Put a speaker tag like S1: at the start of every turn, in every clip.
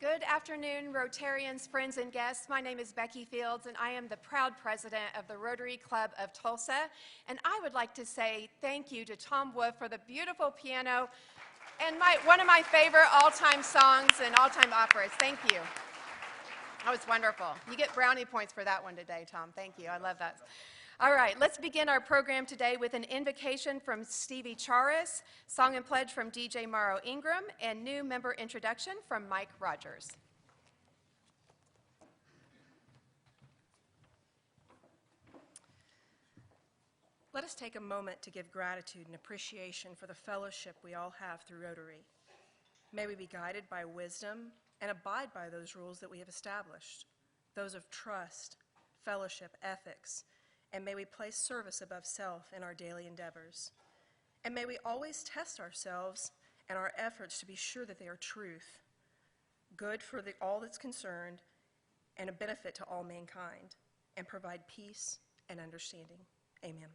S1: Good afternoon, Rotarians, friends, and guests. My name is Becky Fields, and I am the proud president of the Rotary Club of Tulsa. And I would like to say thank you to Tom Wolf for the beautiful piano and one of my favorite all-time songs and all-time operas. Thank you. That was wonderful. You get brownie points for that one today, Tom. Thank you. I love that. All right, let's begin our program today with an invocation from Stevie Charis, song and pledge from DJ Morrow Ingram, and new member introduction from Mike Rogers.
S2: Let us take a moment to give gratitude and appreciation for the fellowship we all have through Rotary. May we be guided by wisdom and abide by those rules that we have established, those of trust, fellowship, ethics, and may we place service above self in our daily endeavors. And may we always test ourselves and our efforts to be sure that they are truth, good for all that's concerned, and a benefit to all mankind, and provide peace and understanding. Amen.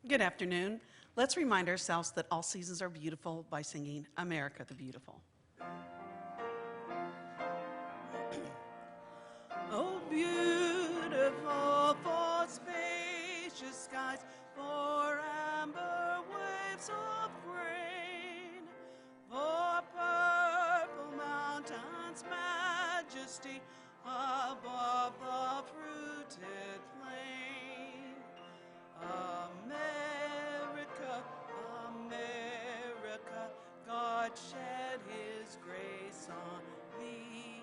S3: Good afternoon. Let's remind ourselves that all seasons are beautiful by singing America the Beautiful. Oh, beautiful for spacious skies, for amber waves of grain, for purple mountains' majesty above the fruited plain. America, America, God shed his grace on thee,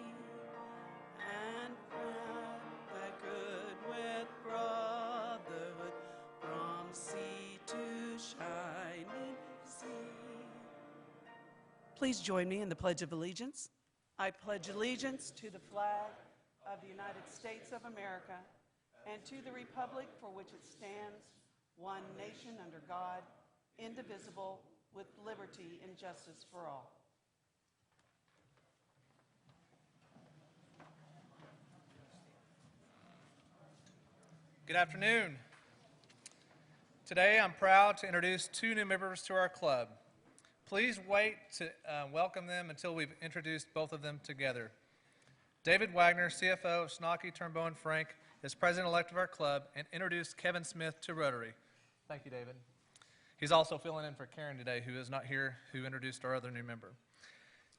S3: and crowned thy good with brotherhood from sea to shining sea. Please join me in the Pledge of Allegiance. I pledge allegiance to the flag of the United States of America and to the republic for which it stands, one nation under God, indivisible, with liberty and justice for all.
S4: Good afternoon. Today I'm proud to introduce two new members to our club. Please wait to welcome them until we've introduced both of them together. David Wagner, CFO of Schnocky, Turnbow & Frank, is president-elect of our club and introduced Kevin Smith to Rotary. Thank you, David. He's also filling in for Karen today, who is not here, who introduced our other new member.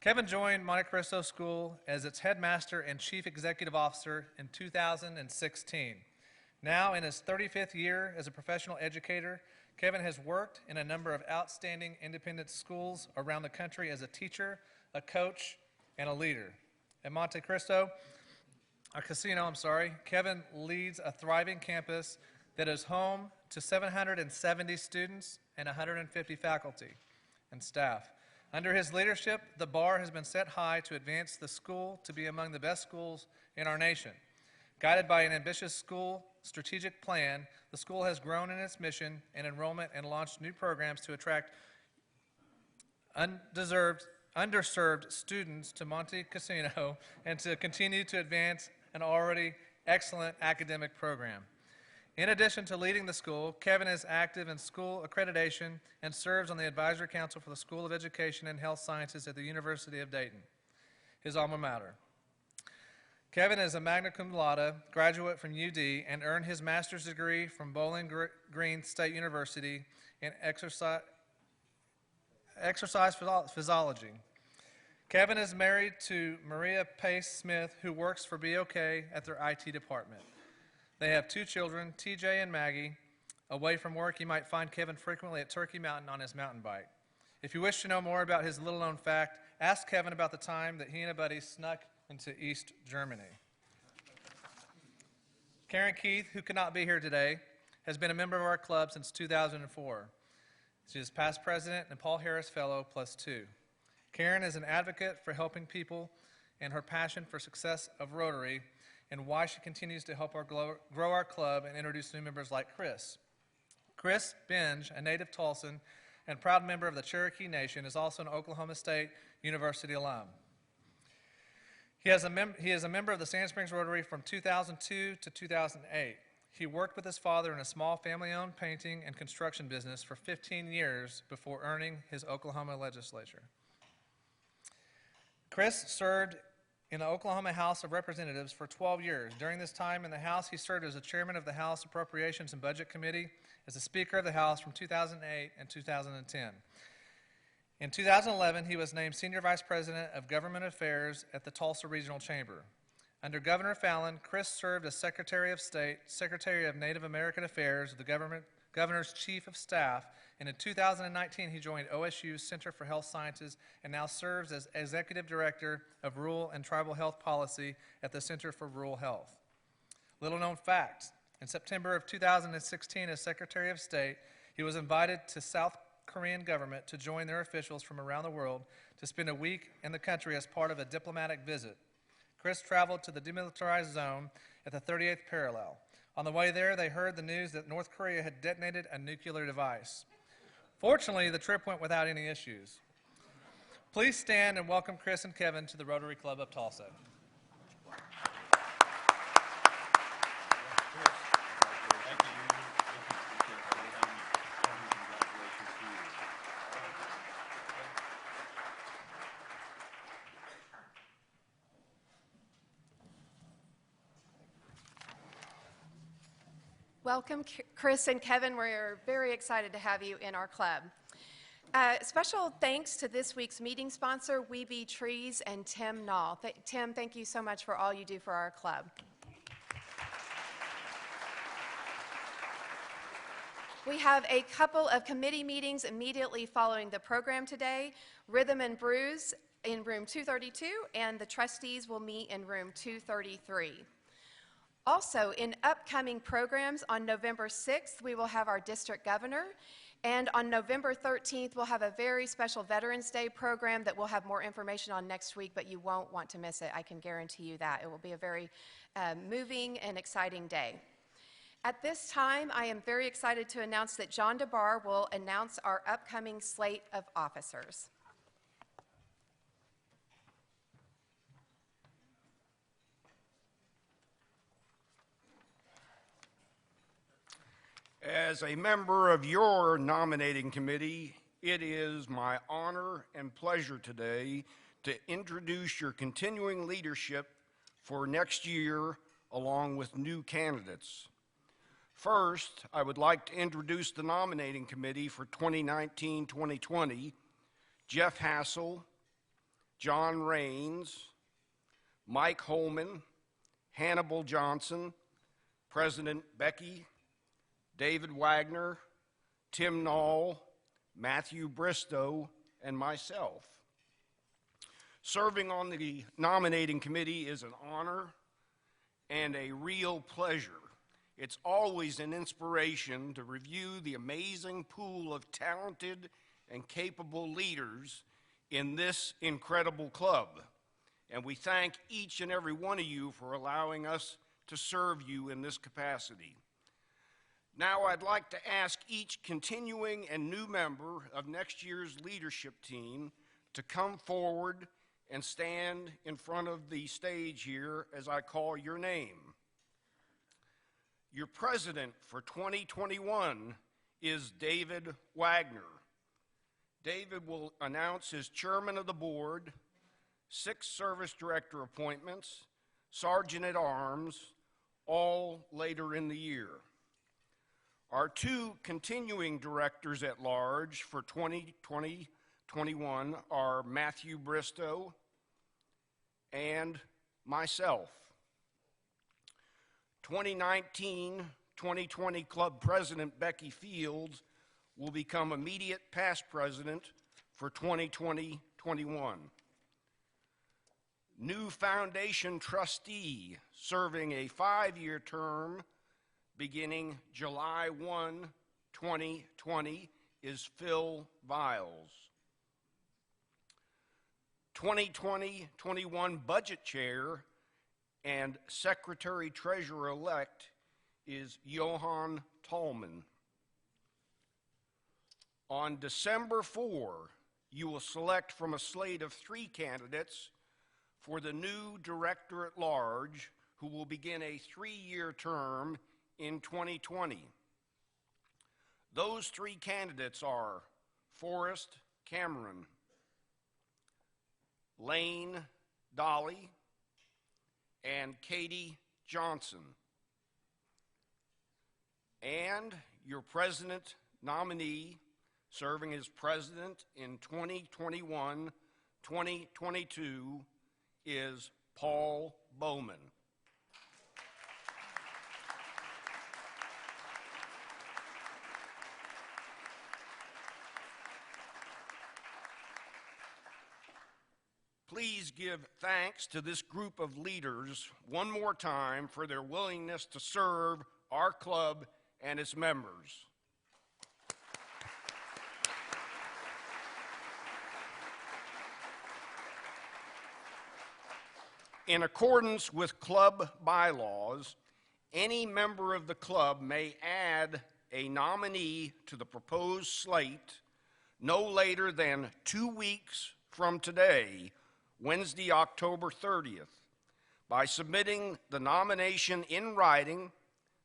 S4: Kevin joined Monte Cristo School as its headmaster and chief executive officer in 2016. Now in his 35th year as a professional educator, Kevin has worked in a number of outstanding independent schools around the country as a teacher, a coach, and a leader. At Monte Cristo, Kevin leads a thriving campus that is home to 770 students and 150 faculty and staff. Under his leadership, the bar has been set high to advance the school to be among the best schools in our nation. Guided by an ambitious school strategic plan, the school has grown in its mission and enrollment and launched new programs to attract underserved students to Monte Cassino and to continue to advance an already excellent academic program. In addition to leading the school, Kevin is active in school accreditation and serves on the Advisory Council for the School of Education and Health Sciences at the University of Dayton, his alma mater. Kevin is a magna cum laude graduate from UD and earned his master's degree from Bowling Green State University in exercise physiology. Kevin is married to Maria Pace Smith, who works for BOK at their IT department. They have two children, TJ and Maggie. Away from work, you might find Kevin frequently at Turkey Mountain on his mountain bike. If you wish to know more about his little-known fact, ask Kevin about the time that he and a buddy snuck into East Germany. Karen Keith, who could not be here today, has been a member of our club since 2004. She is past president and Paul Harris Fellow +2. Karen is an advocate for helping people and her passion for success of Rotary and why she continues to help grow our club and introduce new members like Chris. Chris Benge, a native Tulsan and proud member of the Cherokee Nation, is also an Oklahoma State University alum. He is a member of the Sand Springs Rotary from 2002 to 2008. He worked with his father in a small family-owned painting and construction business for 15 years before earning his Oklahoma legislature. Chris served in the Oklahoma House of Representatives for 12 years. During this time in the House, he served as the chairman of the House Appropriations and Budget Committee, as the Speaker of the House from 2008 and 2010. In 2011, he was named Senior Vice President of Government Affairs at the Tulsa Regional Chamber. Under Governor Fallin, Chris served as Secretary of State, Secretary of Native American Affairs, the Governor's Chief of Staff, and in 2019 he joined OSU's Center for Health Sciences and now serves as Executive Director of Rural and Tribal Health Policy at the Center for Rural Health. Little known fact, in September of 2016 as Secretary of State, he was invited to South Korean government to join their officials from around the world to spend a week in the country as part of a diplomatic visit. Chris traveled to the demilitarized zone at the 38th parallel. On the way there, they heard the news that North Korea had detonated a nuclear device. Fortunately, the trip went without any issues. Please stand and welcome Chris and Kevin to the Rotary Club of Tulsa.
S1: Welcome, Chris and Kevin. We're very excited to have you in our club. Special thanks to this week's meeting sponsor, We Be Trees, and Tim Nall. Tim, thank you so much for all you do for our club. We have a couple of committee meetings immediately following the program today. Rhythm and Brews in room 232, and the trustees will meet in room 233. Also, in upcoming programs, on November 6th, we will have our district governor, and on November 13th, we'll have a very special Veterans Day program that we'll have more information on next week, but you won't want to miss it. I can guarantee you that. It will be a very moving and exciting day. At this time, I am very excited to announce that John DeBar will announce our upcoming slate of officers.
S5: As a member of your nominating committee, it is my honor and pleasure today to introduce your continuing leadership for next year along with new candidates. First, I would like to introduce the nominating committee for 2019-2020, Jeff Hassel, John Raines, Mike Holman, Hannibal Johnson, President Becky, David Wagner, Tim Nall, Matthew Bristow, and myself. Serving on the nominating committee is an honor and a real pleasure. It's always an inspiration to review the amazing pool of talented and capable leaders in this incredible club. And we thank each and every one of you for allowing us to serve you in this capacity. Now I'd like to ask each continuing and new member of next year's leadership team to come forward and stand in front of the stage here as I call your name. Your president for 2021 is David Wagner. David will announce his chairman of the board, 6 service director appointments, sergeant at arms, all later in the year. Our 2 continuing directors at large for 2020-21 are Matthew Bristow and myself. 2019-2020 club president Becky Fields will become immediate past president for 2020-21. New foundation trustee serving a 5-year term beginning July 1, 2020 is Phil Viles. 2020-21 budget chair and secretary treasurer-elect is Johan Tallman. On December 4, you will select from a slate of 3 candidates for the new director at large who will begin a 3-year term in 2020. Those three candidates are Forrest Cameron, Lane Dolly, and Katie Johnson. And your president nominee serving as president in 2021-2022 is Paul Bowman. Please give thanks to this group of leaders one more time for their willingness to serve our club and its members. In accordance with club bylaws, any member of the club may add a nominee to the proposed slate no later than 2 weeks from today, Wednesday, October 30th, by submitting the nomination in writing,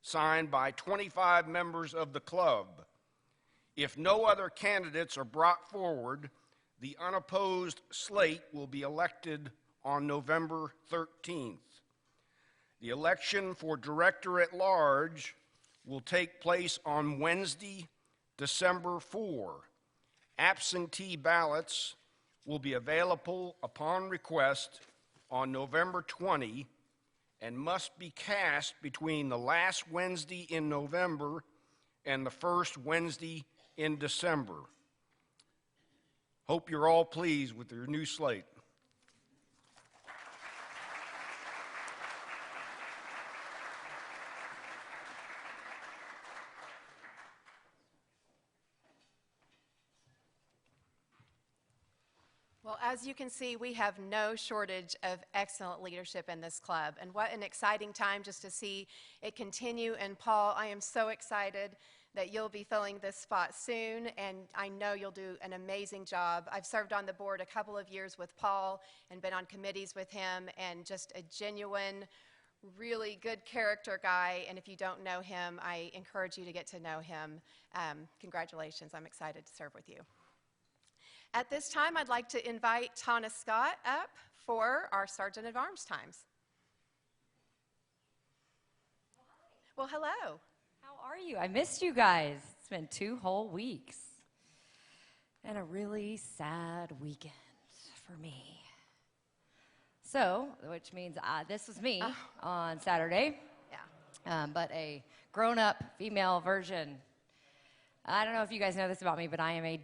S5: signed by 25 members of the club. If no other candidates are brought forward, the unopposed slate will be elected on November 13th. The election for director at large will take place on Wednesday, December 4. Absentee ballots will be available upon request on November 20 and must be cast between the last Wednesday in November and the first Wednesday in December. Hope you're all pleased with your new slate.
S1: Well, as you can see, we have no shortage of excellent leadership in this club. And what an exciting time just to see it continue. And Paul, I am so excited that you'll be filling this spot soon, and I know you'll do an amazing job. I've served on the board a couple of years with Paul and been on committees with him, and just a genuine, really good character guy. And if you don't know him, I encourage you to get to know him. Congratulations. I'm excited to serve with you. At this time, I'd like to invite Tana Scott up for our Sergeant at Arms times. Well, hello.
S6: How are you? I missed you guys. It's been 2 whole weeks. And a really sad weekend for me. So, which means this was me on Saturday.
S1: Yeah.
S6: But a grown-up female version. I don't know if you guys know this about me, but I am a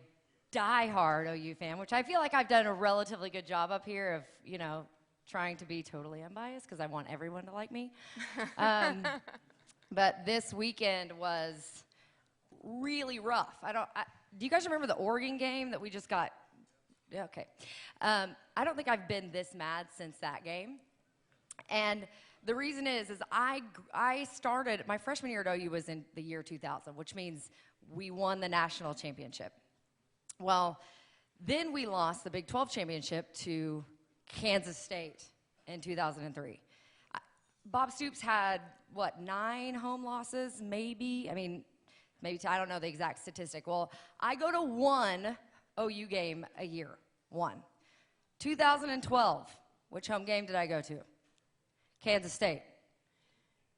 S6: die-hard OU fan, which I feel like I've done a relatively good job up here of, you know, trying to be totally unbiased because I want everyone to like me. But this weekend was really rough. Do you guys remember the Oregon game that we just got? Yeah, okay. I don't think I've been this mad since that game. And the reason is I started, my freshman year at OU was in the year 2000, which means we won the national championship. Well, then we lost the Big 12 championship to Kansas State in 2003. Bob Stoops had, 9 home losses, maybe? I mean, maybe, I don't know the exact statistic. Well, I go to 1 OU game a year, 1. 2012, which home game did I go to? Kansas State.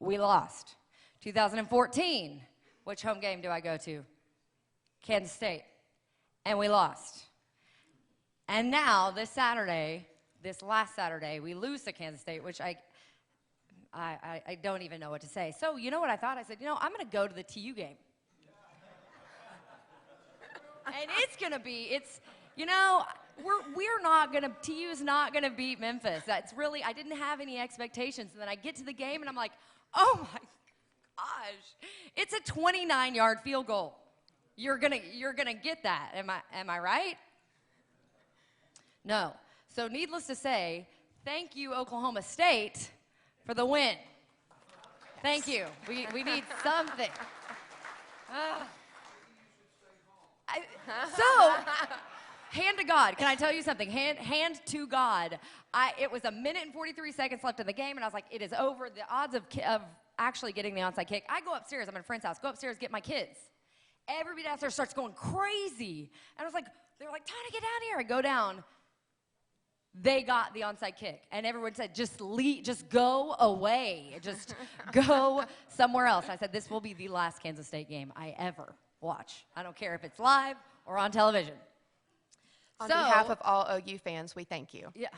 S6: We lost. 2014, which home game do I go to? Kansas State. And we lost. And now, this last Saturday, we lose to Kansas State, which I don't even know what to say. So, you know what I thought? I said, I'm going to go to the TU game. And TU's not going to beat Memphis. That's really, I didn't have any expectations. And then I get to the game, and I'm like, oh, my gosh. It's a 29-yard field goal. You're gonna get that. Am I right? No. So needless to say, thank you, Oklahoma State, for the win. Thank you. We need something. hand to God. Can I tell you something? Hand to God. It was 1 minute and 43 seconds left in the game, and I was like, it is over. The odds of actually getting the onside kick. I go upstairs. I'm at a friend's house. Go upstairs, get my kids. Everybody downstairs starts going crazy. And I was like, they're like, Tana, get down here. I go down. They got the onside kick. And everyone said, just leave, just go away. Just go somewhere else. I said, this will be the last Kansas State game I ever watch. I don't care if it's live or on television.
S1: On behalf of all OU fans, we thank you.
S6: Yeah.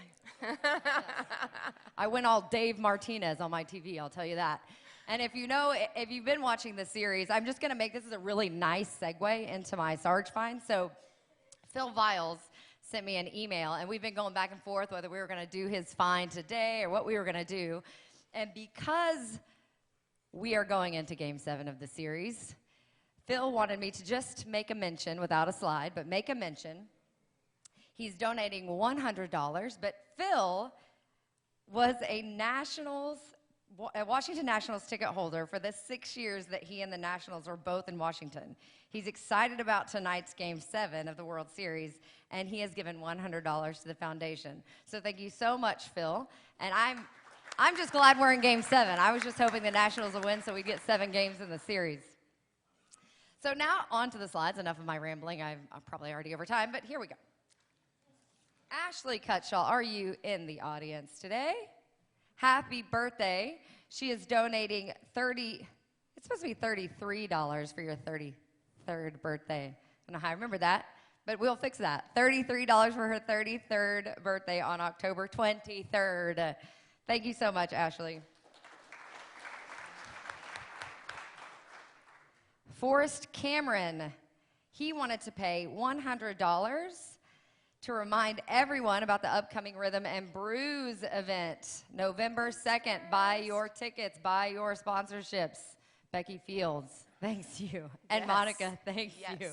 S6: I went all Dave Martinez on my TV, I'll tell you that. And if you've been watching the series, I'm just going to make this is a really nice segue into my Sarge find. So Phil Viles sent me an email, and we've been going back and forth whether we were going to do his find today or what we were going to do. And because we are going into Game 7 of the series, Phil wanted me to just make a mention, without a slide, but make a mention. He's donating $100, but Phil was a Washington Nationals ticket holder for the 6 years that he and the Nationals were both in Washington. He's excited about tonight's Game 7 of the World Series, and he has given $100 to the foundation. So thank you so much, Phil. And I'm just glad we're in Game 7. I was just hoping the Nationals will win so we get 7 games in the series. So now on to the slides. Enough of my rambling. I'm probably already over time, but here we go. Ashley Cutshaw, are you in the audience today? Happy birthday. She is donating it's supposed to be $33 for your 33rd birthday. I don't know how I remember that, but we'll fix that. $33 for her 33rd birthday on October 23rd. Thank you so much, Ashley. Forrest Cameron, he wanted to pay $100 to remind everyone about the upcoming Rhythm and Brews event, November 2nd. Buy your tickets, buy your sponsorships. Becky Fields, thanks you. And
S1: Yes.
S6: Monica, thank you.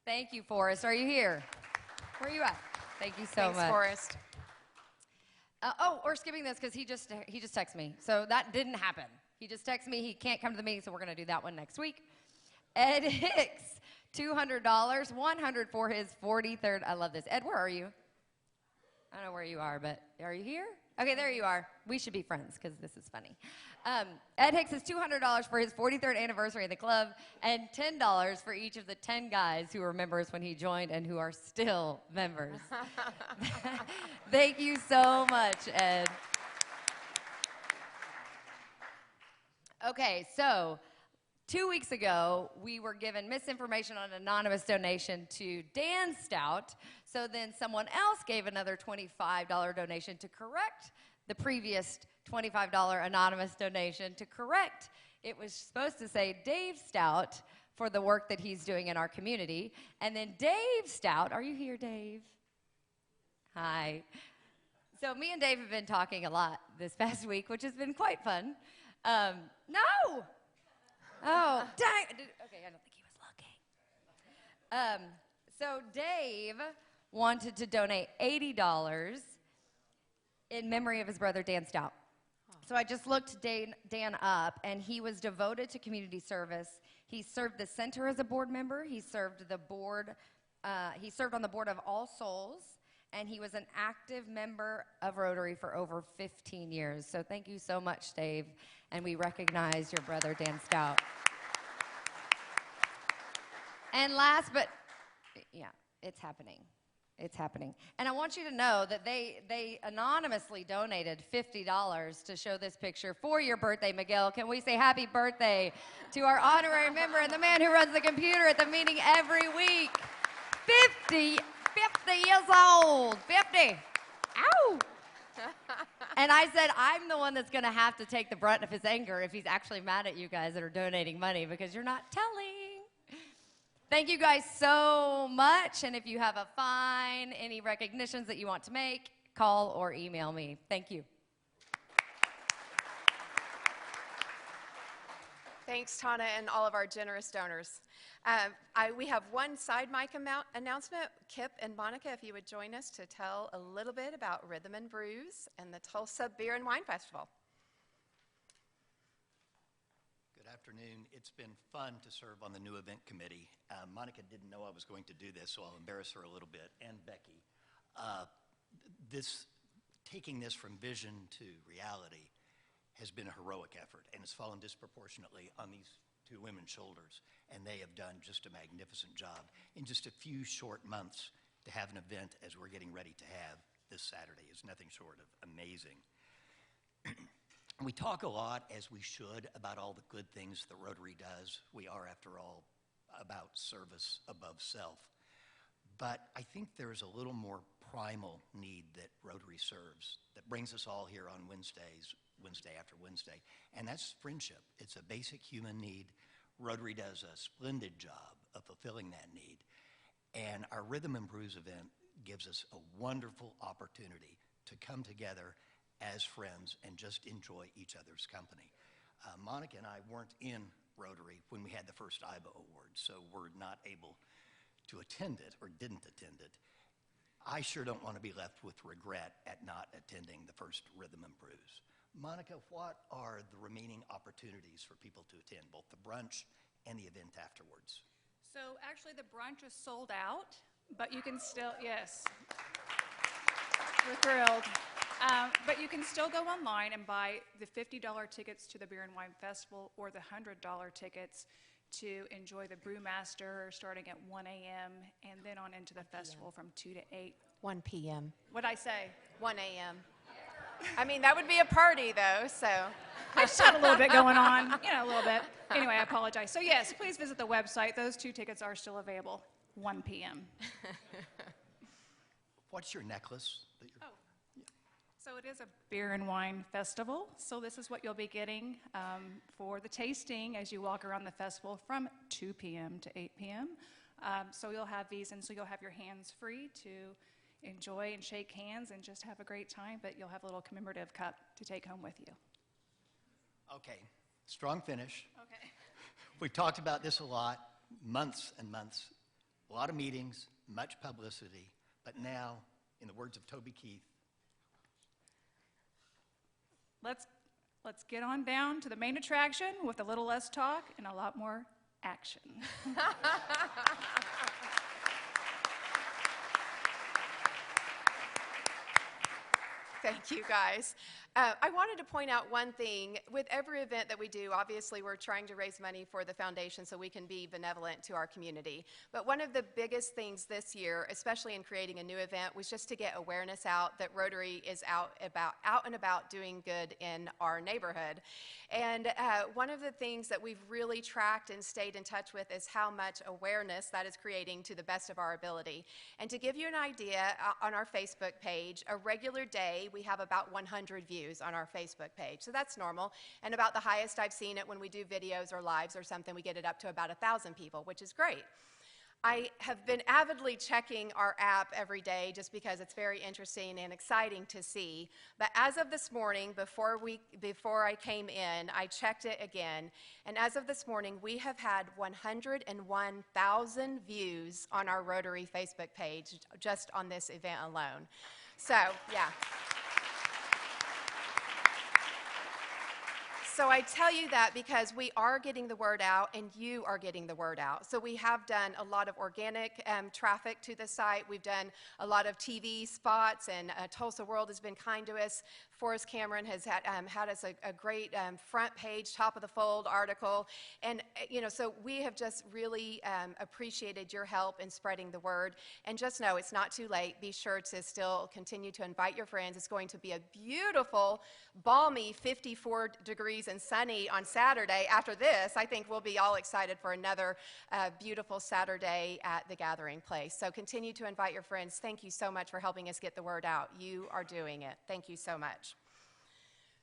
S6: Thank you, Forrest. Are you here? Where are you at? Thank you so
S1: Thanks,
S6: much.
S1: Forrest.
S6: We're skipping this because he just texted me. So that didn't happen. He just texted me he can't come to the meeting, so we're going to do that one next week. Ed Hicks, $200, $100 for his 43rd. I love this. Ed, where are you? I don't know where you are, but are you here? Okay, there you are. We should be friends because this is funny. Ed Hicks is $200 for his 43rd anniversary of the club and $10 for each of the 10 guys who were members when he joined and who are still members. Thank you so much, Ed. Okay, so 2 weeks ago, we were given misinformation on an anonymous donation to Dan Stout. So then someone else gave another $25 donation to correct the previous $25 anonymous donation to correct. It was supposed to say Dave Stout for the work that he's doing in our community. And then Dave Stout, are you here, Dave? Hi. So me and Dave have been talking a lot this past week, which has been quite fun. No! Oh, dang. Okay, I don't think he was looking. So Dave wanted to donate $80 in memory of his brother, Dan Stout. So I just looked Dan up, and he was devoted to community service. He served the center as a board member. He served the board. He served on the board of All Souls, and he was an active member of Rotary for over 15 years. So thank you so much, Dave, and we recognize your brother, Dan Stout. And last, but yeah, it's happening. It's happening. And I want you to know that they anonymously donated $50 to show this picture for your birthday, Miguel. Can we say happy birthday to our honorary member and the man who runs the computer at the meeting every week? 50 years old. 50. Ow. And I said, I'm the one that's going to have to take the brunt of his anger if he's actually mad at you guys that are donating money because you're not telling. Thank you guys so much. And if you have a fine, any recognitions that you want to make, call or email me. Thank you.
S1: Thanks, Tana, and all of our generous donors. We have one side mic announcement. Kip and Monica, if you would join us to tell a little bit about Rhythm and Brews and the Tulsa Beer and Wine Festival.
S7: Good afternoon. It's been fun to serve on the new event committee. Monica didn't know I was going to do this, so I'll embarrass her a little bit, and Becky. Taking this from vision to reality has been a heroic effort, and it's fallen disproportionately on these two women's shoulders, and they have done just a magnificent job in just a few short months. To have an event as we're getting ready to have this Saturday is nothing short of amazing. We talk a lot, as we should, about all the good things that Rotary does. We are, after all, about service above self. But I think there's a little more primal need that Rotary serves that brings us all here on Wednesdays, Wednesday after Wednesday, and that's friendship. It's a basic human need. Rotary does a splendid job of fulfilling that need. And our Rhythm and Brews event gives us a wonderful opportunity to come together as friends and just enjoy each other's company. Monica and I weren't in Rotary when we had the first IBA Awards, so we're not able to attend it or didn't attend it. I sure don't want to be left with regret at not attending the first Rhythm and Brews. Monica, what are the remaining opportunities for people to attend, both the brunch and the event afterwards?
S8: So actually the brunch is sold out, but you can still, yes, we're thrilled. But you can still go online and buy the $50 tickets to the Beer and Wine Festival or the $100 tickets to enjoy the Brewmaster starting at 1 a.m. and then on into the festival from 2 to 8.
S1: 1 p.m.
S8: What'd I say?
S1: 1 a.m. I mean, that would be a party, though, so.
S8: I just had a little bit going on, a little bit. Anyway, I apologize. So yes, please visit the website. Those 2 tickets are still available, 1 p.m.
S7: What's your necklace? That you're...
S8: So it is a beer and wine festival. So this is what you'll be getting for the tasting as you walk around the festival from 2 p.m. to 8 p.m. So you'll have these, and so you'll have your hands free to enjoy and shake hands and just have a great time, but you'll have a little commemorative cup to take home with you.
S7: Okay, strong finish.
S8: Okay.
S7: We've talked about this a lot, months and months, a lot of meetings, much publicity, but now, in the words of Toby Keith,
S8: Let's get on down to the main attraction with a little less talk and a lot more action.
S1: Thank you, guys. I wanted to point out one thing. With every event that we do, obviously we're trying to raise money for the foundation so we can be benevolent to our community. But one of the biggest things this year, especially in creating a new event, was just to get awareness out that Rotary is out and about doing good in our neighborhood. And one of the things that we've really tracked and stayed in touch with is how much awareness that is creating to the best of our ability. And to give you an idea, on our Facebook page, a regular day, we have about 100 views on our Facebook page. So that's normal. And about the highest I've seen it when we do videos or lives or something, we get it up to about 1,000 people, which is great. I have been avidly checking our app every day just because it's very interesting and exciting to see. But as of this morning, before I came in, I checked it again. And as of this morning, we have had 101,000 views on our Rotary Facebook page just on this event alone. So, yeah. So I tell you that because we are getting the word out and you are getting the word out. So we have done a lot of organic traffic to the site. We've done a lot of TV spots, and Tulsa World has been kind to us. Forrest Cameron has had us a great front page, top of the fold article. And, so we have just really appreciated your help in spreading the word. And just know it's not too late. Be sure to still continue to invite your friends. It's going to be a beautiful, balmy 54 degrees and sunny on Saturday. After this, I think we'll be all excited for another beautiful Saturday at the Gathering Place. So continue to invite your friends. Thank you so much for helping us get the word out. You are doing it. Thank you so much.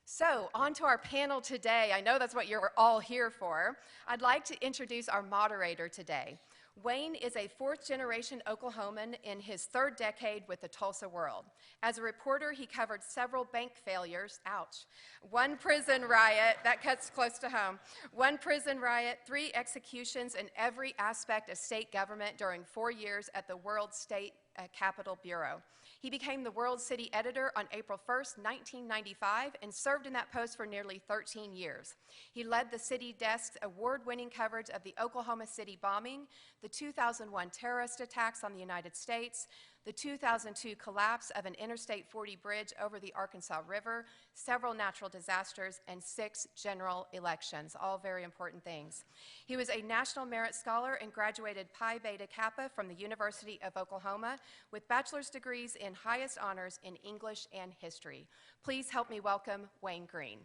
S1: So, on to our panel today. I know that's what you're all here for. I'd like to introduce our moderator today. Wayne is a fourth-generation Oklahoman in his third decade with the Tulsa World. As a reporter, he covered several bank failures, ouch, one prison riot, that cuts close to home, one prison riot, 3 executions, and every aspect of state government during 4 years at the World State Capitol Bureau. He became the World City editor on April 1st, 1995, and served in that post for nearly 13 years. He led the city desk's award-winning coverage of the Oklahoma City bombing, the 2001 terrorist attacks on the United States, the 2002 collapse of an Interstate 40 bridge over the Arkansas River, several natural disasters, and 6 general elections, all very important things. He was a National Merit Scholar and graduated Pi Beta Kappa from the University of Oklahoma with bachelor's degrees in highest honors in English and history. Please help me welcome Wayne Green.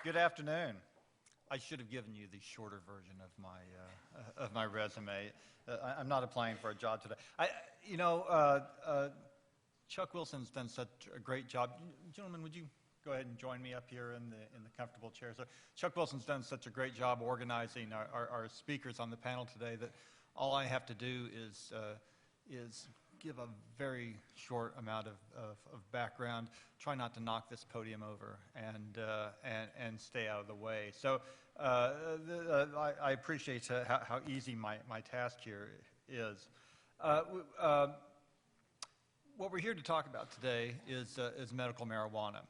S9: Good afternoon. I should have given you the shorter version of my resume. I'm not applying for a job today. Chuck Wilson's done such a great job. Gentlemen, would you go ahead and join me up here in the comfortable chairs? So Chuck Wilson's done such a great job organizing our speakers on the panel today that all I have to do is give a very short amount of background, try not to knock this podium over, and stay out of the way. So I appreciate how easy my task here is. What we're here to talk about today is medical marijuana.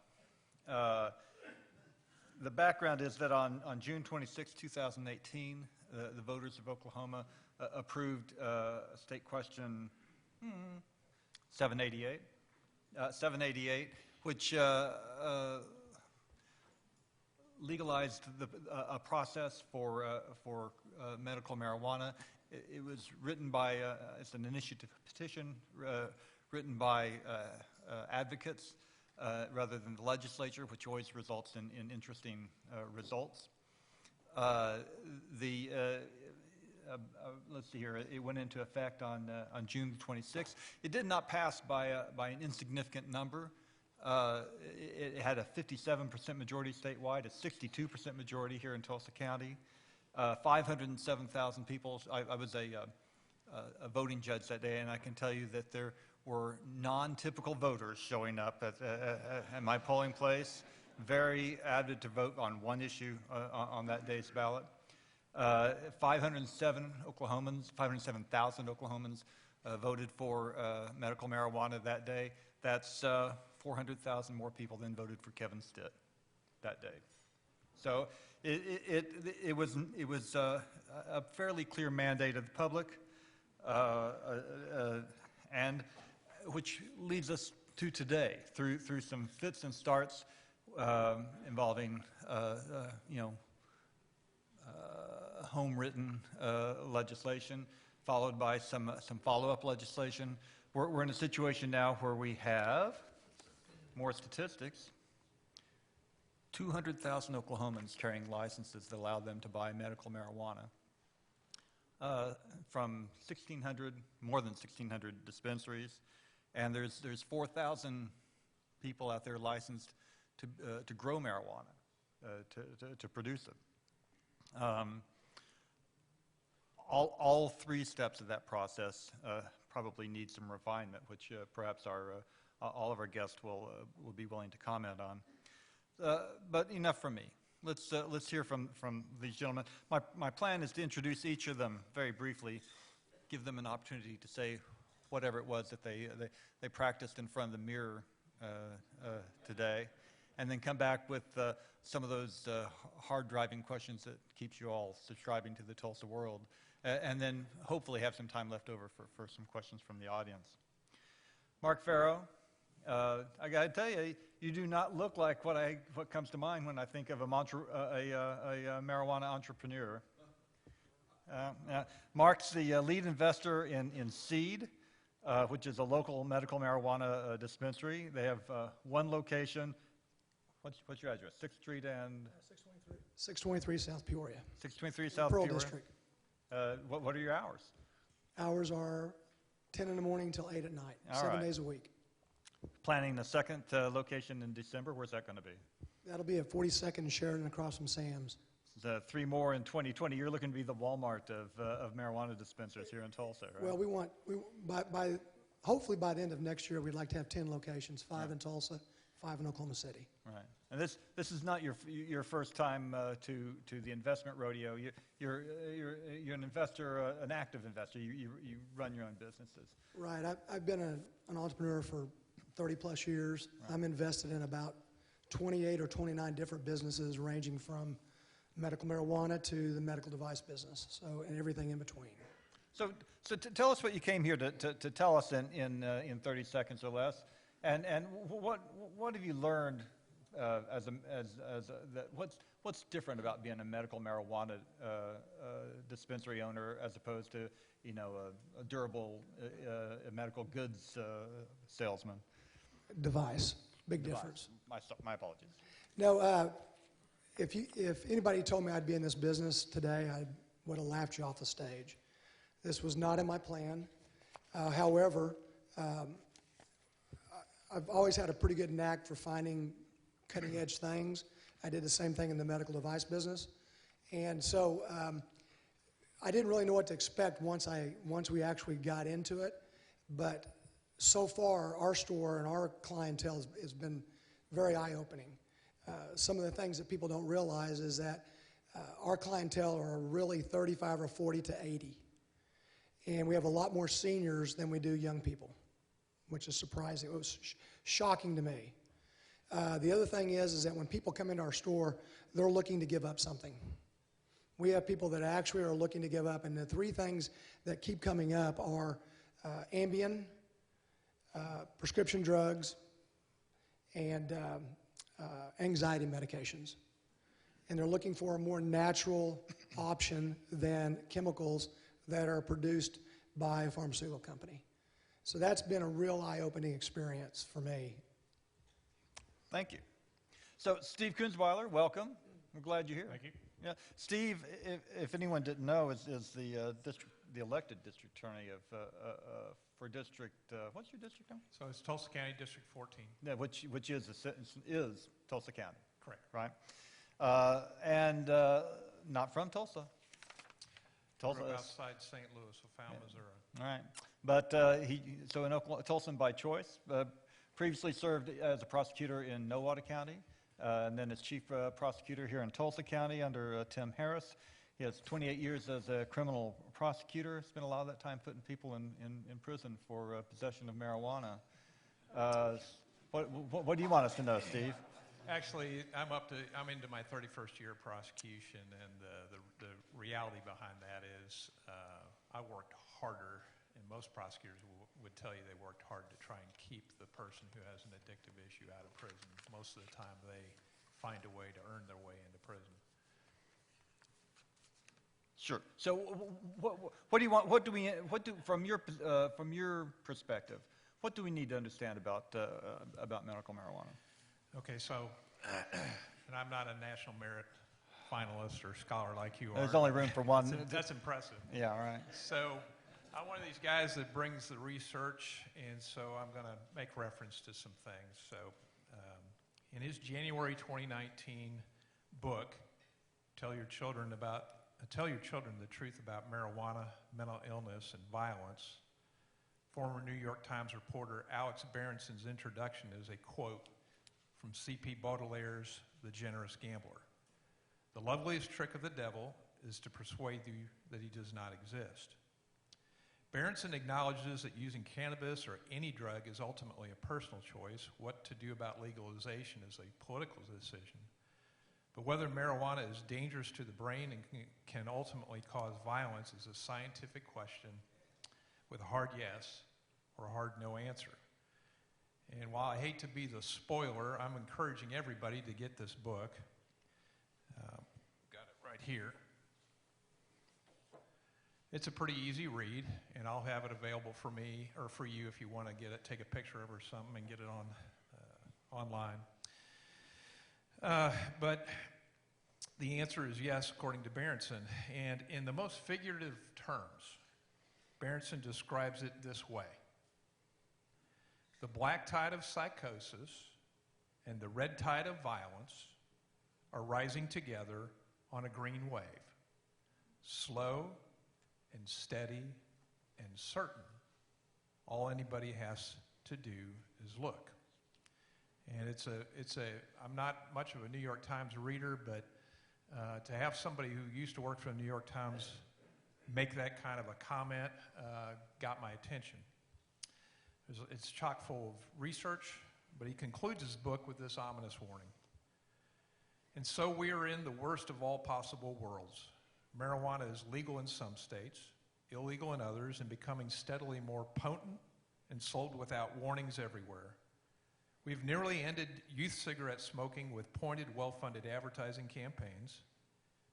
S9: The background is that on June 26, 2018, the voters of Oklahoma approved State Question 788, which legalized a process for medical marijuana. It was written by, it's an initiative petition written by advocates rather than the legislature, which always results in interesting results. Let's see here, it went into effect on June 26th. It did not pass by an insignificant number. It had a 57% majority statewide, a 62% majority here in Tulsa County. 507,000 people. I was a voting judge that day, and I can tell you that there were non-typical voters showing up at my polling place, very avid to vote on one issue on that day's ballot. 507,000 Oklahomans voted for medical marijuana that day. That's 400,000 more people than voted for Kevin Stitt that day. So it was a fairly clear mandate of the public, and which leads us to today through some fits and starts involving home-written legislation, followed by some follow-up legislation. We're in a situation now where we have more statistics. 200,000 Oklahomans carrying licenses that allow them to buy medical marijuana from 1,600, more than 1,600 dispensaries, and there's 4,000 people out there licensed to grow marijuana, to produce it. All 3 steps of that process probably need some refinement, which perhaps all of our guests will be willing to comment on. But enough from me. Let's hear from these gentlemen. My plan is to introduce each of them very briefly, give them an opportunity to say whatever it was that they practiced in front of the mirror today, and then come back with some of those hard-driving questions that keeps you all subscribing to the Tulsa World, and then hopefully have some time left over for some questions from the audience. Mark Farrow, I got to tell you, you do not look like what comes to mind when I think of a marijuana entrepreneur. Mark's the lead investor in Seed, which is a local medical marijuana dispensary. They have one location. What's your address? 6th Street and?
S10: 623 South Peoria.
S9: 623 South
S10: Pearl
S9: Peoria.
S10: District.
S9: What are your hours?
S10: Hours are 10 in the morning till 8 at night,
S9: All
S10: 7
S9: right.
S10: days a week.
S9: Planning the second location in December. Where's that going to be?
S10: That'll be at 42nd and Sheridan across from Sam's.
S9: 3 more in 2020. You're looking to be the Walmart of marijuana dispensaries here in Tulsa, right?
S10: Well, hopefully by the end of next year, we'd like to have 10 locations, 5 in Tulsa, 5 in Oklahoma City.
S9: Right. And this is not your first time to the investment rodeo. You're an investor, an active investor. You run your own businesses.
S10: Right. I've been an entrepreneur for 30 plus years.
S9: Right.
S10: I'm invested in about 28 or 29 different businesses, ranging from medical marijuana to the medical device business, and everything in between.
S9: So tell us what you came here to tell us in 30 seconds or less, and what have you learned what's different about being a medical marijuana dispensary owner as opposed to a durable medical goods salesman?
S10: Device, big difference.
S9: My apologies.
S10: No, if anybody told me I'd be in this business today, I would have laughed you off the stage. This was not in my plan. However, I've always had a pretty good knack for finding cutting-edge things. I did the same thing in the medical device business. And so I didn't really know what to expect once we actually got into it. But so far, our store and our clientele has been very eye-opening. Some of the things that people don't realize is that our clientele are really 35 or 40 to 80. And we have a lot more seniors than we do young people, which is surprising. It was shocking to me. The other thing is that when people come into our store, they're looking to give up something. We have people that actually are looking to give up, and the three things that keep coming up are Ambien, prescription drugs, and anxiety medications. And they're looking for a more natural option than chemicals that are produced by a pharmaceutical company. So that's been a real eye-opening experience for me.
S9: Thank you. So Steve Kunzweiler, welcome. We're glad you're here.
S11: Thank you.
S9: Yeah, Steve, if anyone didn't know, is the elected district attorney for district. What's your district now?
S11: So it's Tulsa County District 14.
S9: Yeah, which is Tulsa County.
S11: Correct.
S9: Right. And not from Tulsa. Tulsa
S11: We're
S9: is
S11: outside St. Louis, O'Fallon, Missouri.
S9: all right. But so in Oklahoma, Tulsan by choice. Previously served as a prosecutor in Nowata County, and then as chief prosecutor here in Tulsa County under Tim Harris. He has 28 years as a criminal prosecutor. Spent a lot of that time putting people in prison for possession of marijuana. What do you want us to know, Steve?
S11: Actually, I'm into my 31st year of prosecution, and the reality behind that is I worked harder, and most prosecutors would tell you they worked hard to try and keep the person who has an addictive issue out of prison. Most of the time, they find a way to earn their way into prison.
S9: Sure. So, what do you want? From your perspective, what do we need to understand about medical marijuana?
S11: Okay, so, and I'm not a national merit finalist or scholar like you are.
S9: There's only room for one.
S11: That's impressive.
S9: Yeah, all right.
S11: So, I'm one of these guys that brings the research, and so I'm going to make reference to some things. So, in his January 2019 book, Tell Your Children the Truth About Marijuana, Mental Illness, and Violence, former New York Times reporter Alex Berenson's introduction is a quote from C.P. Baudelaire's The Generous Gambler. The loveliest trick of the devil is to persuade you that he does not exist. Berenson acknowledges that using cannabis or any drug is ultimately a personal choice. What to do about legalization is a political decision. But whether marijuana is dangerous to the brain and can ultimately cause violence is a scientific question with a hard yes or a hard no answer. And while I hate to be the spoiler, I'm encouraging everybody to get this book. Got it right here. It's a pretty easy read, and I'll have it available for me or for you if you want to get it, take a picture of it or something and get it online. But the answer is yes, according to Berenson. And in the most figurative terms, Berenson describes it this way. The black tide of psychosis and the red tide of violence are rising together on a green wave. Slow and steady and certain. All anybody has to do is look. And I'm not much of a New York Times reader, but to have somebody who used to work for the New York Times make that kind of a comment got my attention. It's chock full of research, but he concludes his book with this ominous warning. And so we are in the worst of all possible worlds. Marijuana is legal in some states, illegal in others, and becoming steadily more potent and sold without warnings everywhere. We've nearly ended youth cigarette smoking with pointed, well-funded advertising campaigns.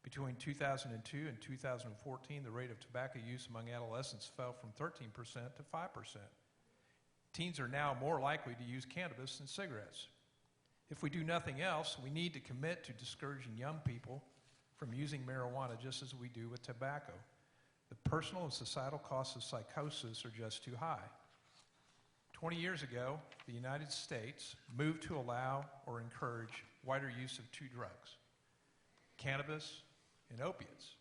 S11: Between 2002 and 2014, the rate of tobacco use among adolescents fell from 13% to 5%. Teens are now more likely to use cannabis than cigarettes. If we do nothing else, we need to commit to discouraging young people from using marijuana just as we do with tobacco. The personal and societal costs of psychosis are just too high. 20 years ago, the United States moved to allow or encourage wider use of two drugs, cannabis and opiates.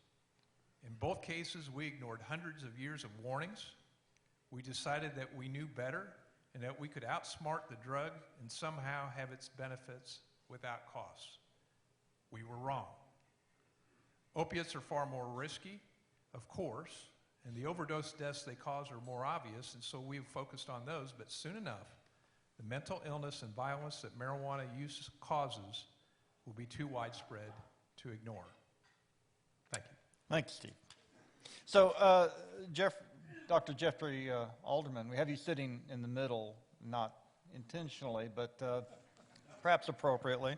S11: In both cases, we ignored hundreds of years of warnings. We decided that we knew better and that we could outsmart the drug and somehow have its benefits without costs. We were wrong. Opiates are far more risky, of course, and the overdose deaths they cause are more obvious, and so we've focused on those, but soon enough, the mental illness and violence that marijuana use causes will be too widespread to ignore. Thank you.
S9: Thanks, Steve. So, Dr. Jeffrey Alderman, we have you sitting in the middle, not intentionally, but perhaps appropriately.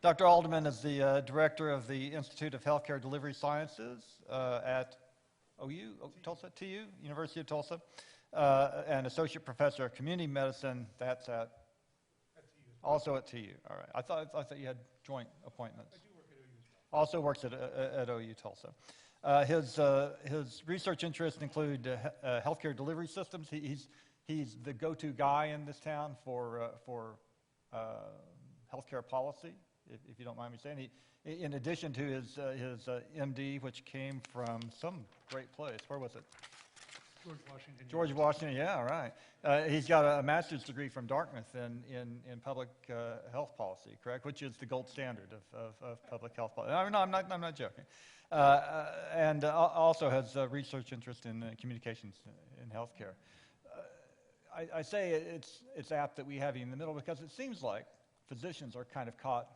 S9: Dr. Alderman is the director of the Institute of Healthcare Delivery Sciences at Tulsa, TU, University of Tulsa, and associate professor of community medicine. That's also at TU. All right. I thought you had joint appointments. I do work at OU as well. Also works at OU Tulsa. His research interests include healthcare delivery systems. He's the go-to guy in this town for healthcare policy, if you don't mind me saying. In addition to his MD, which came from some great place. Where was it?
S12: George Washington.
S9: George Washington, yeah, all right. He's got a master's degree from Dartmouth in public health policy, correct? Which is the gold standard of public health policy. No, I'm not joking. And also has research interest in communications in healthcare. I say it's apt that we have you in the middle because it seems like physicians are kind of caught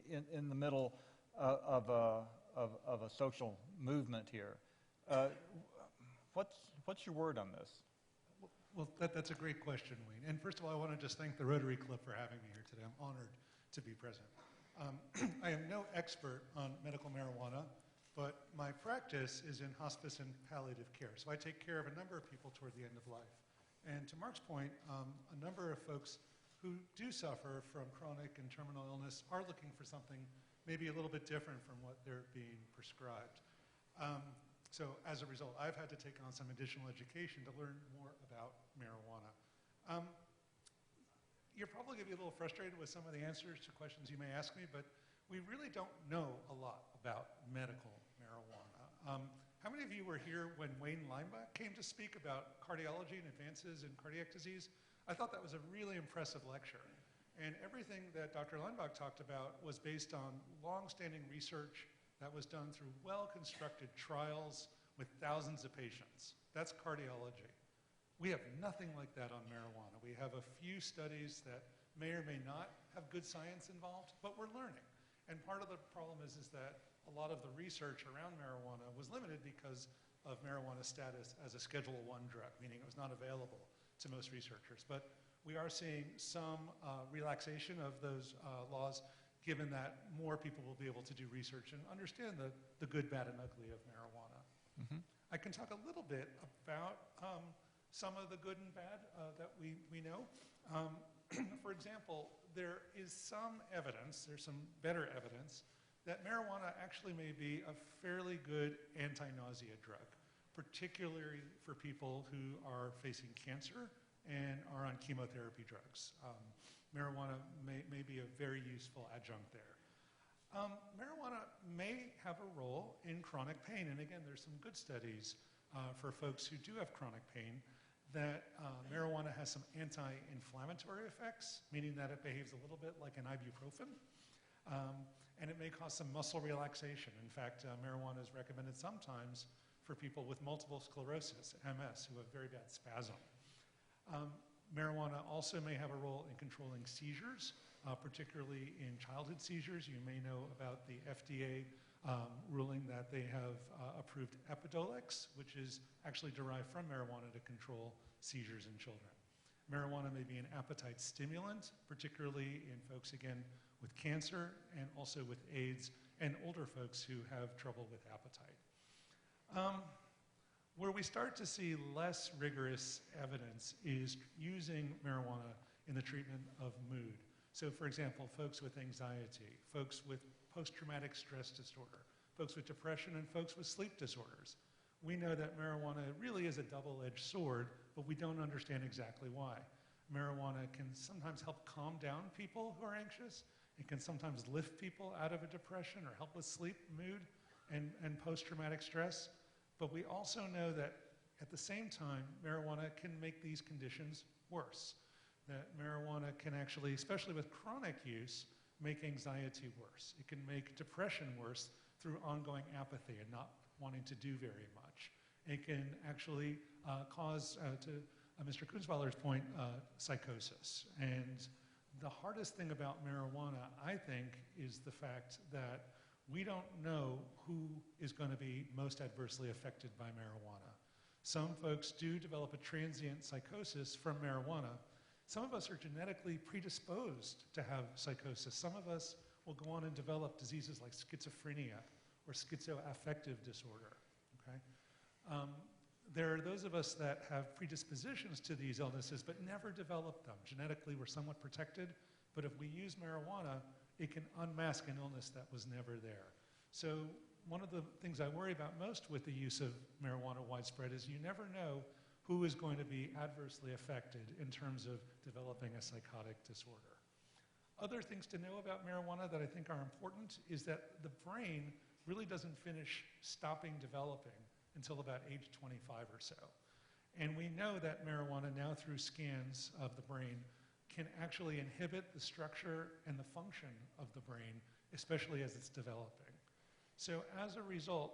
S9: in the middle of a social movement here. What's your word on this?
S12: Well, that's a great question, Wayne. And first of all, I want to just thank the Rotary Club for having me here today. I'm honored to be present. I am no expert on medical marijuana, but my practice is in hospice and palliative care. So I take care of a number of people toward the end of life. And to Mark's point, a number of folks who do suffer from chronic and terminal illness are looking for something maybe a little bit different from what they're being prescribed. So as a result, I've had to take on some additional education to learn more about marijuana. You're probably going to be a little frustrated with some of the answers to questions you may ask me, but we really don't know a lot about medical marijuana. How many of you were here when Wayne Leinbach came to speak about cardiology and advances in cardiac disease? I thought that was a really impressive lecture. And everything that Dr. Leinbach talked about was based on long-standing research that was done through well-constructed trials with thousands of patients. That's cardiology. We have nothing like that on marijuana. We have a few studies that may or may not have good science involved, but we're learning. And part of the problem is that a lot of the research around marijuana was limited because of marijuana's status as a Schedule I drug, meaning it was not available to most researchers. But we are seeing some relaxation of those laws, given that more people will be able to do research and understand the good, bad, and ugly of marijuana. Mm-hmm. I can talk a little bit about some of the good and bad that we know. For example, there is some evidence, there's some better evidence, that marijuana actually may be a fairly good anti-nausea drug, particularly for people who are facing cancer and are on chemotherapy drugs. Marijuana may be a very useful adjunct there. Marijuana may have a role in chronic pain, and again, there's some good studies for folks who do have chronic pain that marijuana has some anti-inflammatory effects, meaning that it behaves a little bit like an ibuprofen, and it may cause some muscle relaxation. In fact, marijuana is recommended sometimes for people with multiple sclerosis, MS, who have very bad spasm. Marijuana also may have a role in controlling seizures, particularly in childhood seizures. You may know about the FDA ruling that they have approved Epidiolex, which is actually derived from marijuana to control seizures in children. Marijuana may be an appetite stimulant, particularly in folks, again, with cancer and also with AIDS and older folks who have trouble with appetite. Where we start to see less rigorous evidence is using marijuana in the treatment of mood. So for example, folks with anxiety, folks with post-traumatic stress disorder, folks with depression, and folks with sleep disorders. We know that marijuana really is a double-edged sword, but we don't understand exactly why. Marijuana can sometimes help calm down people who are anxious. It can sometimes lift people out of a depression or help with sleep, mood, and post-traumatic stress. But we also know that at the same time, marijuana can make these conditions worse. That marijuana can actually, especially with chronic use, make anxiety worse. It can make depression worse through ongoing apathy and not wanting to do very much. It can actually cause, to Mr. Kunzweiler's point, psychosis. And the hardest thing about marijuana, I think, is the fact that we don't know who is going to be most adversely affected by marijuana. Some folks do develop a transient psychosis from marijuana. Some of us are genetically predisposed to have psychosis. Some of us will go on and develop diseases like schizophrenia or schizoaffective disorder. Okay? There are those of us that have predispositions to these illnesses but never develop them. Genetically, we're somewhat protected, but if we use marijuana, it can unmask an illness that was never there. So one of the things I worry about most with the use of marijuana widespread is you never know who is going to be adversely affected in terms of developing a psychotic disorder. Other things to know about marijuana that I think are important is that the brain really doesn't finish stopping developing until about age 25 or so. And we know that marijuana now through scans of the brain can actually inhibit the structure and the function of the brain, especially as it's developing. So as a result,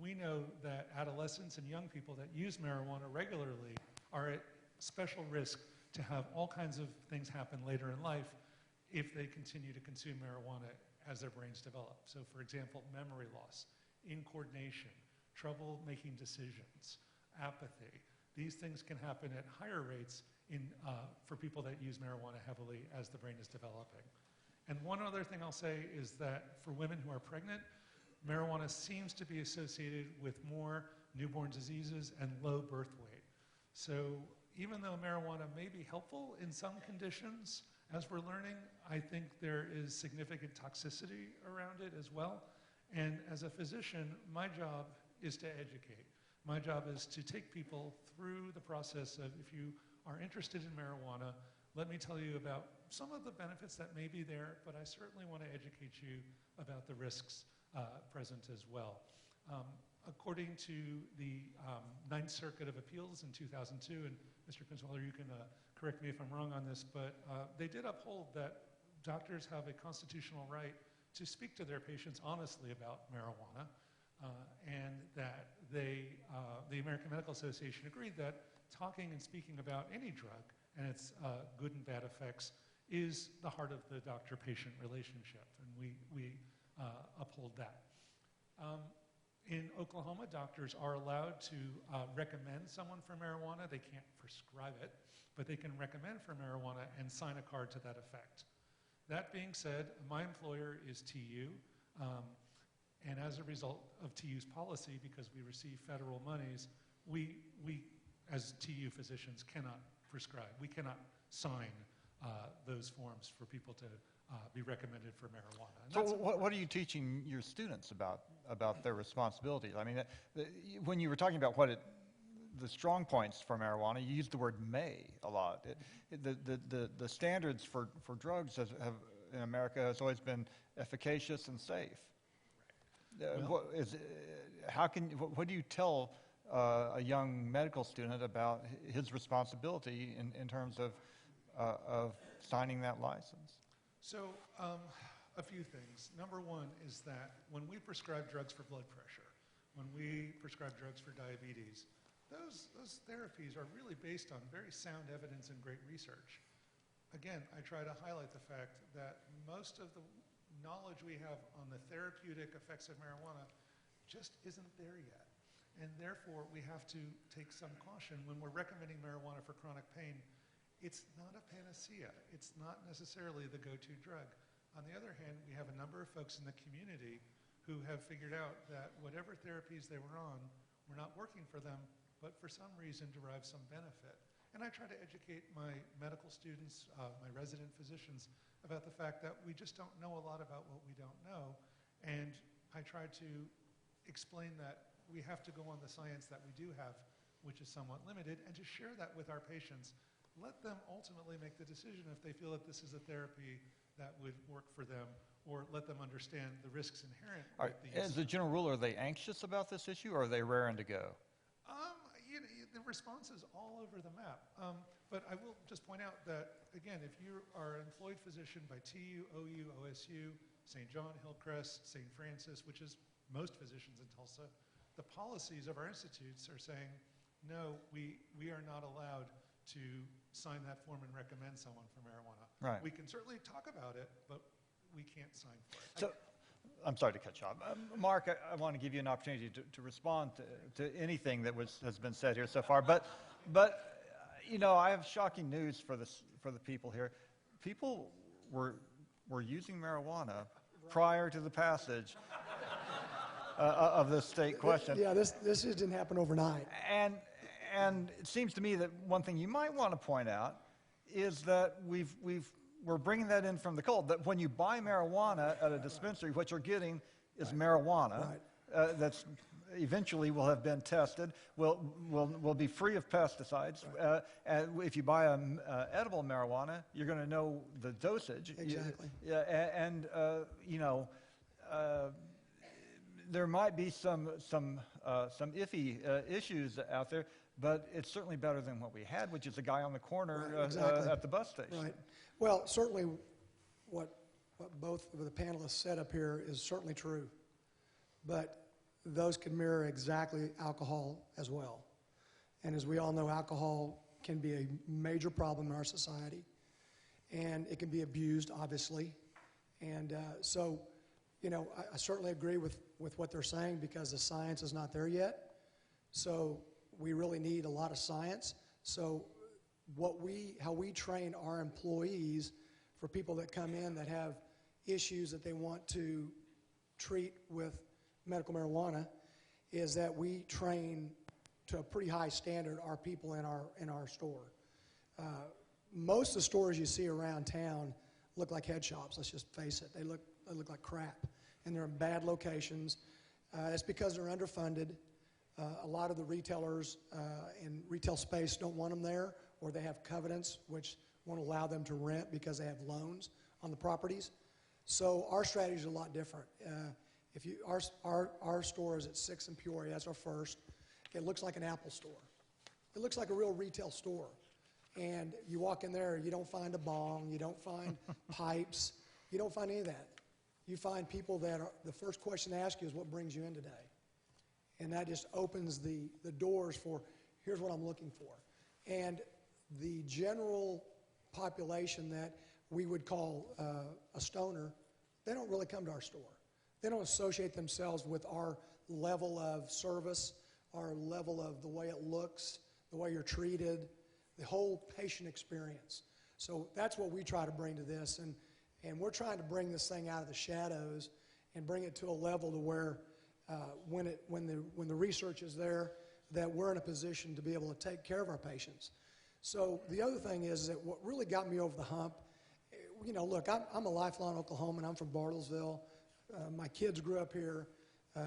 S12: we know that adolescents and young people that use marijuana regularly are at special risk to have all kinds of things happen later in life if they continue to consume marijuana as their brains develop. So for example, memory loss, incoordination, trouble making decisions, apathy. These things can happen at higher rates for people that use marijuana heavily as the brain is developing. And one other thing I'll say is that for women who are pregnant, marijuana seems to be associated with more newborn diseases and low birth weight. So even though marijuana may be helpful in some conditions, as we're learning, I think there is significant toxicity around it as well. And as a physician, my job is to educate. My job is to take people through the process of, if you are interested in marijuana, let me tell you about some of the benefits that may be there, but I certainly want to educate you about the risks present as well. According to the Ninth Circuit of Appeals in 2002, and Mr. Kunzweiler, you can correct me if I'm wrong on this, but they did uphold that doctors have a constitutional right to speak to their patients honestly about marijuana, and that the American Medical Association agreed that talking and speaking about any drug and its good and bad effects is the heart of the doctor-patient relationship, and we uphold that. In Oklahoma, doctors are allowed to recommend someone for marijuana. They can't prescribe it, but they can recommend for marijuana and sign a card to that effect. That being said, my employer is TU, and as a result of TU's policy, because we receive federal monies, we as TU physicians cannot prescribe. We cannot sign those forms for people to be recommended for marijuana. And
S9: So what are you teaching your students about their responsibilities? I mean, when you were talking about the strong points for marijuana, you used the word may a lot. The standards for drugs have in America has always been efficacious and safe.
S12: Well,
S9: What do you tell a young medical student about his responsibility in terms of signing that license?
S12: So, a few things. Number one is that when we prescribe drugs for blood pressure, when we prescribe drugs for diabetes, those therapies are really based on very sound evidence and great research. Again, I try to highlight the fact that most of the knowledge we have on the therapeutic effects of marijuana just isn't there yet. And therefore, we have to take some caution when we're recommending marijuana for chronic pain. It's not a panacea. It's not necessarily the go-to drug. On the other hand, we have a number of folks in the community who have figured out that whatever therapies they were on were not working for them, but for some reason derive some benefit. And I try to educate my medical students, my resident physicians, about the fact that we just don't know a lot about what we don't know. And I try to explain that we have to go on the science that we do have, which is somewhat limited, and to share that with our patients. Let them ultimately make the decision if they feel that this is a therapy that would work for them, or let them understand the risks inherent with the use.
S9: As a general rule, are they anxious about this issue, or are they raring to go?
S12: The response is all over the map. But I will just point out that, again, if you are an employed physician by TU, OU, OSU, St. John, Hillcrest, St. Francis, which is most physicians in Tulsa, the policies of our institutes are saying, no, we are not allowed to sign that form and recommend someone for marijuana.
S9: Right.
S12: We can certainly talk about it, but we can't sign for it.
S9: So, I'm sorry to cut you off. Mark, I want to give you an opportunity to respond to anything that has been said here so far. But you know, I have shocking news for the people here. People were using marijuana prior to the passage of this state question.
S10: Yeah, this just didn't happen overnight.
S9: And it seems to me that one thing you might want to point out is that we're bringing that in from the cold, that when you buy marijuana at a dispensary, what you're getting is marijuana that's eventually will have been tested, will be free of pesticides. And if you buy edible marijuana, you're going to know the dosage.
S10: Exactly.
S9: You know, there might be some iffy issues out there, but it's certainly better than what we had, which is a guy on the corner at the bus station.
S10: Right. Well, certainly what both of the panelists said up here is certainly true. But those can mirror exactly alcohol as well. And as we all know, alcohol can be a major problem in our society. And it can be abused, obviously. And so, you know, I certainly agree with what they're saying because the science is not there yet. So we really need a lot of science. So how we train our employees for people that come in that have issues that they want to treat with medical marijuana is that we train to a pretty high standard our people in our store. Most of the stores you see around town look like head shops, let's just face it. They look like crap, and they're in bad locations. That's because they're underfunded. A lot of the retailers in retail space don't want them there, or they have covenants which won't allow them to rent because they have loans on the properties. So our strategy is a lot different. Our store is at 6 in Peoria. That's our first. It looks like an Apple store. It looks like a real retail store. And you walk in there, you don't find a bong, you don't find pipes, you don't find any of that. You find people that the first question they ask you is, what brings you in today? And that just opens the doors for, here's what I'm looking for. And the general population that we would call a stoner, they don't really come to our store. They don't associate themselves with our level of service, our level of the way it looks, the way you're treated, the whole patient experience. So that's what we try to bring to this. And we're trying to bring this thing out of the shadows and bring it to a level to where when the research is there, that we're in a position to be able to take care of our patients. So the other thing is that what really got me over the hump, you know, look, I'm a lifelong Oklahoman. I'm from Bartlesville. My kids grew up here.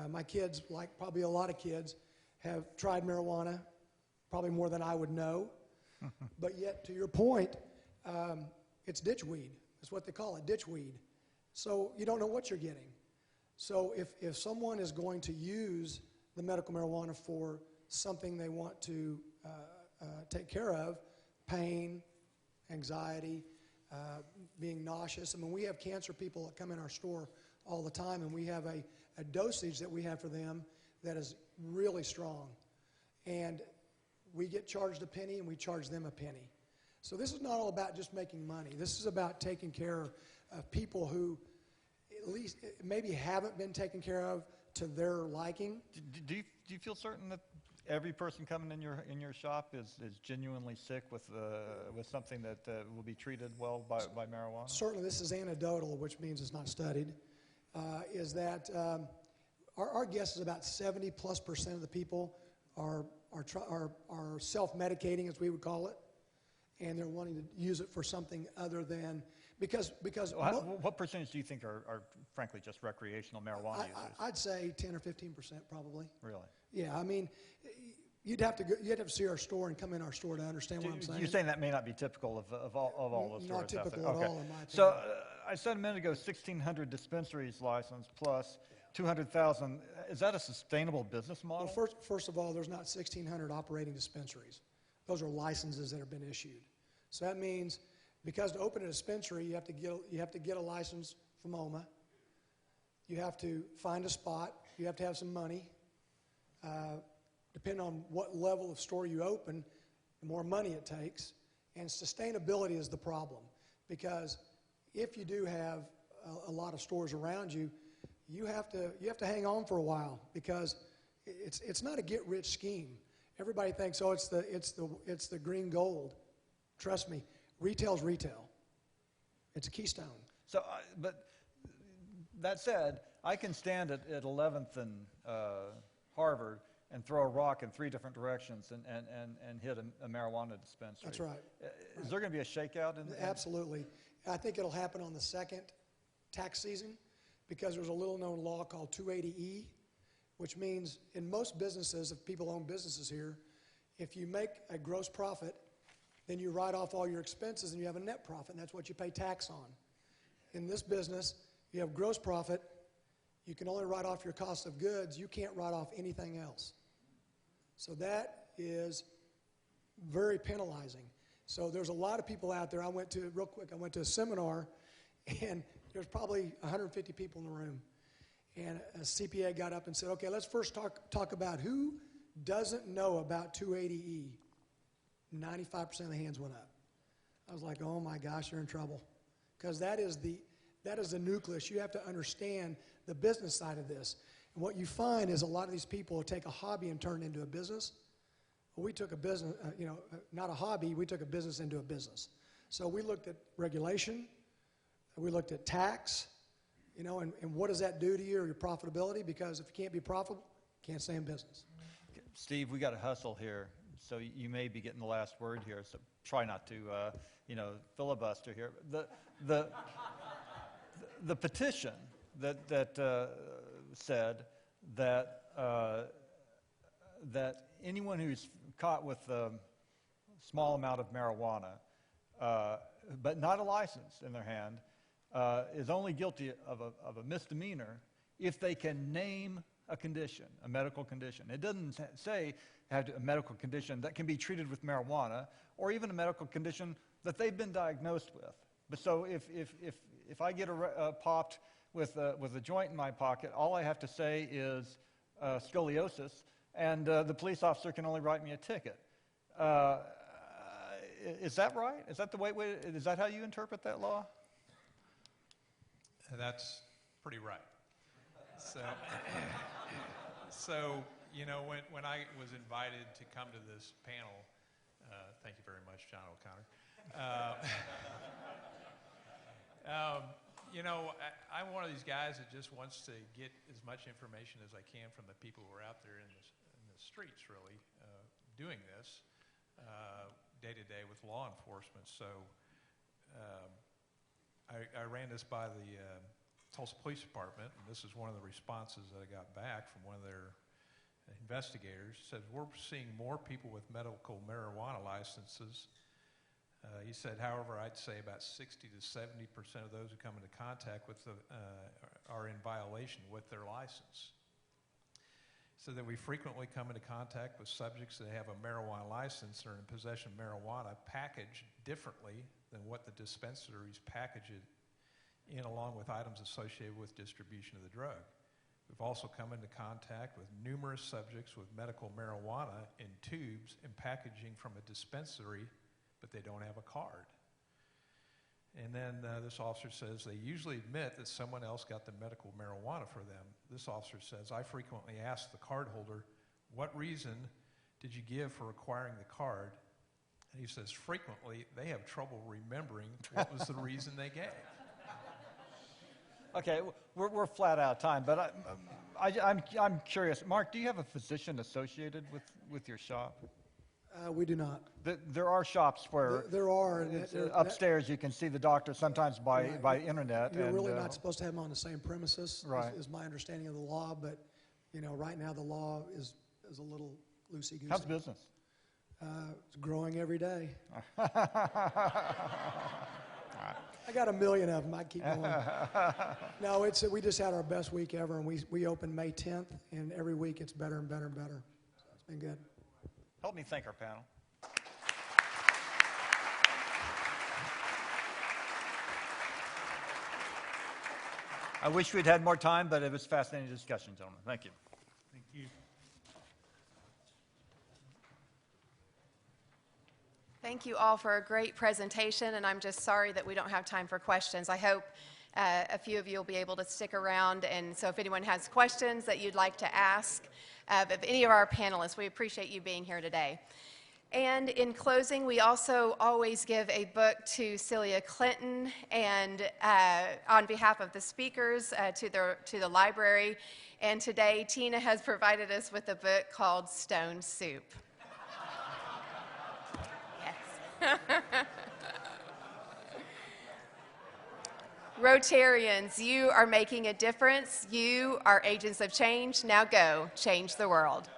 S10: My kids, like probably a lot of kids, have tried marijuana, probably more than I would know. But yet, to your point, it's ditchweed. That's what they call it, ditchweed. So you don't know what you're getting. So if someone is going to use the medical marijuana for something they want to take care of, pain, anxiety, being nauseous. I mean, we have cancer people that come in our store all the time, and we have a dosage that we have for them that is really strong. And we get charged a penny, and we charge them a penny. So this is not all about just making money. This is about taking care of people who at least maybe haven't been taken care of to their liking.
S9: Do you feel certain that every person coming in your shop is genuinely sick with something that will be treated well by marijuana?
S10: Certainly, this is anecdotal, which means it's not studied. Is that our guess is about 70+% of the people are self-medicating, as we would call it, and they're wanting to use it for something other than because.
S9: What percentage do you think are frankly just recreational marijuana users?
S10: I'd say 10 or 15% probably.
S9: Really?
S10: Yeah, I mean, you'd have to see our store and come in our store to understand what I'm saying.
S9: You're saying that may not be typical of all those stores
S10: Not typical
S9: out there.
S10: at all, in my opinion.
S9: So I said a minute ago, 1,600 dispensaries licensed plus 200,000. Is that a sustainable business model?
S10: Well, first of all, there's not 1,600 operating dispensaries. Those are licenses that have been issued. So that means, because to open a dispensary, you have to get a license from OMA. You have to find a spot. You have to have some money. Depending on what level of store you open, the more money it takes. And sustainability is the problem, because if you do have a lot of stores around you, you have to hang on for a while, because it's not a get-rich scheme. Everybody thinks, oh, it's the green gold. Trust me, retail's retail. It's a keystone.
S9: So, but that said, I can stand at 11th and Harvard and throw a rock in 3 different directions and hit a marijuana dispensary.
S10: That's right.
S9: Is there going to be a shakeout?
S10: Absolutely. I think it'll happen on the second tax season, because there's a little-known law called 280E, which means in most businesses, if people own businesses here, if you make a gross profit, then you write off all your expenses and you have a net profit, and that's what you pay tax on. In this business, you have gross profit, you can only write off your cost of goods, you can't write off anything else. So that is very penalizing. So there's a lot of people out there. I went to a seminar, and there's probably 150 people in the room. And a CPA got up and said, okay, let's first talk about who doesn't know about 280E. 95% of the hands went up. I was like, oh my gosh, you're in trouble. Because that is the nucleus. You have to understand the business side of this. And what you find is a lot of these people take a hobby and turn it into a business. Well, we took a business, not a hobby, we took a business into a business. So we looked at regulation, we looked at tax, and what does that do to you or your profitability? Because if you can't be profitable, you can't stay in business.
S9: Steve, we got to hustle here, so you may be getting the last word here. So try not to, filibuster here. The petition that said that anyone who's caught with a small amount of marijuana, but not a license in their hand, is only guilty of a misdemeanor if they can name a condition, a medical condition. It doesn't say have a medical condition that can be treated with marijuana, or even a medical condition that they've been diagnosed with. But so if I get popped with a joint in my pocket, all I have to say is scoliosis, and the police officer can only write me a ticket. Is that right? Is that the way? Is that how you interpret that law?
S11: That's pretty right. So when I was invited to come to this panel, thank you very much, John O'Connor. I'm one of these guys that just wants to get as much information as I can from the people who are out there in the streets, really, doing this day to day with law enforcement. So I ran this by the Tulsa Police Department, and this is one of the responses that I got back from one of their investigators. It says, we're seeing more people with medical marijuana licenses. He said, however, I'd say about 60 to 70% of those who come into contact with are in violation with their license. so that we frequently come into contact with subjects that have a marijuana license or in possession of marijuana packaged differently than what the dispensaries package it in, along with items associated with distribution of the drug. We've also come into contact with numerous subjects with medical marijuana in tubes and packaging from a dispensary, but they don't have a card. And then this officer says they usually admit that someone else got the medical marijuana for them. This officer says, I frequently ask the card holder, what reason did you give for acquiring the card? And he says, frequently, they have trouble remembering what was the reason they gave.
S9: Okay, we're flat out of time, but I'm curious. Mark, do you have a physician associated with your shop?
S10: We do not.
S9: There are shops where
S10: There are. And
S9: it's, upstairs you can see the doctor sometimes by internet.
S10: You're
S9: and,
S10: really not supposed to have them on the same premises,
S9: Right.
S10: is my understanding of the law, but, you know, right now the law is a little loosey-goosey.
S9: How's business?
S10: It's growing every day. I got 1 million of them. I keep going. No, we just had our best week ever, and we opened May 10th, and every week it's better and better and better. So it's been good.
S9: Help me thank our panel. I wish we'd had more time, but it was fascinating discussion, gentlemen. Thank you.
S12: Thank you.
S1: Thank you all for a great presentation, and I'm just sorry that we don't have time for questions. I hope a few of you will be able to stick around, and so if anyone has questions that you'd like to ask of any of our panelists, we appreciate you being here today. And in closing, we also always give a book to Celia Clinton, and on behalf of the speakers, to the library. And today, Tina has provided us with a book called Stone Soup. Rotarians, you are making a difference. You are agents of change. Now go change the world.